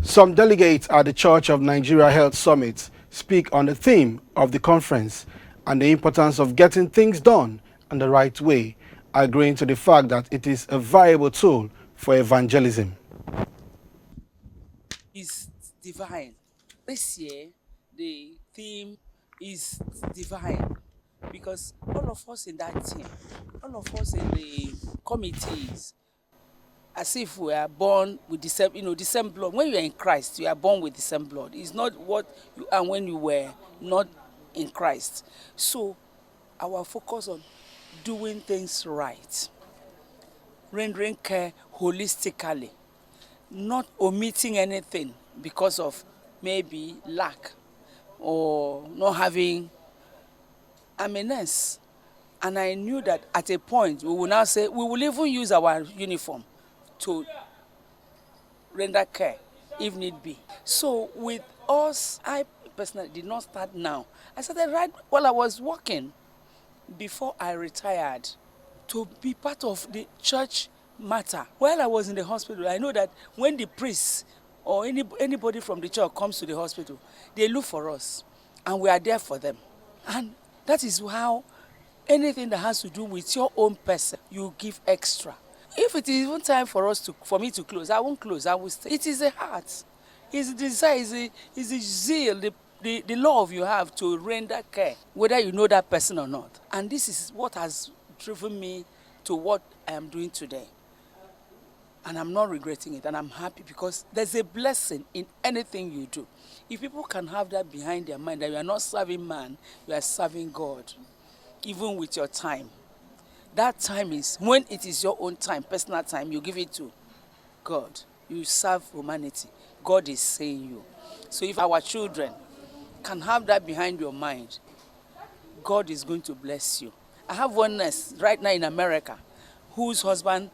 Some delegates at the Church of Nigeria Health Summit speak on the theme of the conference and the importance of getting things done in the right way, agreeing to the fact that it is a viable tool for evangelism. Is divine. This year, the theme is divine because all of us in that team, all of us in the committees, as if we are born with the same, the same blood. When you are in Christ, you are born with the same blood. It's not what you are when you were not in Christ. So, our focus on doing things right, rendering care holistically, not omitting anything because of maybe lack or not having awareness. And I knew that at a point we will now say we will even use our uniform to render care if need be. So with us, I personally did not start now. I started right while I was working before I retired to be part of the church matter. While I was in the hospital, I know that when the priests or anybody from the church comes to the hospital, they look for us and we are there for them. And that is how anything that has to do with your own person, you give extra. If it is even time for me to close, I won't close, I will stay. It is a heart, it's a desire, it's a zeal, the love you have to render care, whether you know that person or not. And this is what has driven me to what I am doing today. And I'm not regretting it, and I'm happy because there's a blessing in anything you do. If people can have that behind their mind, that you are not serving man, you are serving God, even with your time. That time is when it is your own time, personal time, you give it to God. You serve humanity. God is saying you. So if our children can have that behind your mind, God is going to bless you. I have one nurse right now in America whose husband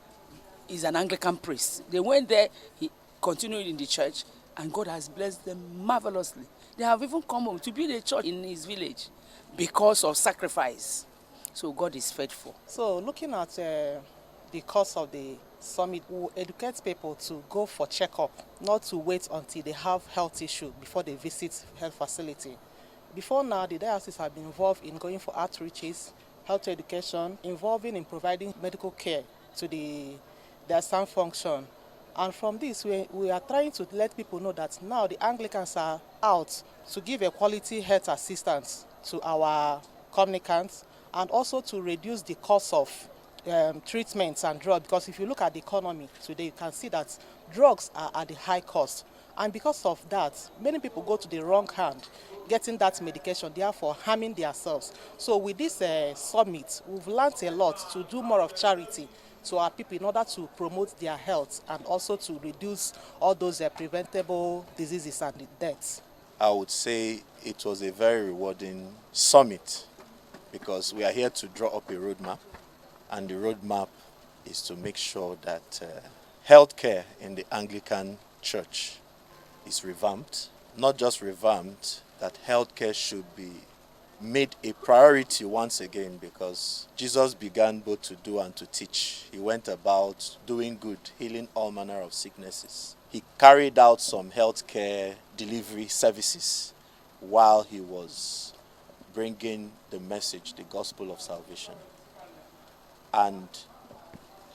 is an Anglican priest. They went there, he continued in the church, and God has blessed them marvelously. They have even come home to build a church in his village because of sacrifice. So God is faithful. So looking at the course of the summit, we will educate people to go for checkup, not to wait until they have health issue before they visit health facility. Before now, the diocese have been involved in going for outreaches, health education, involving in providing medical care to their sound function. And from this, we are trying to let people know that now the Anglicans are out to give a quality health assistance to our communicants and also to reduce the cost of treatments and drugs. Because if you look at the economy today, you can see that drugs are at the high cost. And because of that, many people go to the wrong hand getting that medication, therefore harming themselves. So with this summit, we've learned a lot to do more of charity to our people in order to promote their health and also to reduce all those preventable diseases and deaths. I would say it was a very rewarding summit because we are here to draw up a roadmap, and the roadmap is to make sure that healthcare in the Anglican Church is revamped. Not just revamped, that healthcare should be made a priority once again, because Jesus began both to do and to teach. He went about doing good, healing all manner of sicknesses. He carried out some healthcare delivery services while he was bringing the message, the gospel of salvation. And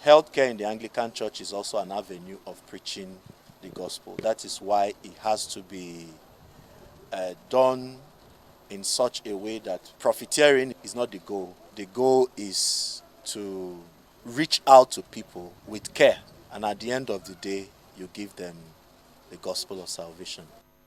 healthcare in the Anglican Church is also an avenue of preaching the gospel. That is why it has to be done in such a way that profiteering is not the goal. The goal is to reach out to people with care, and at the end of the day, you give them the gospel of salvation.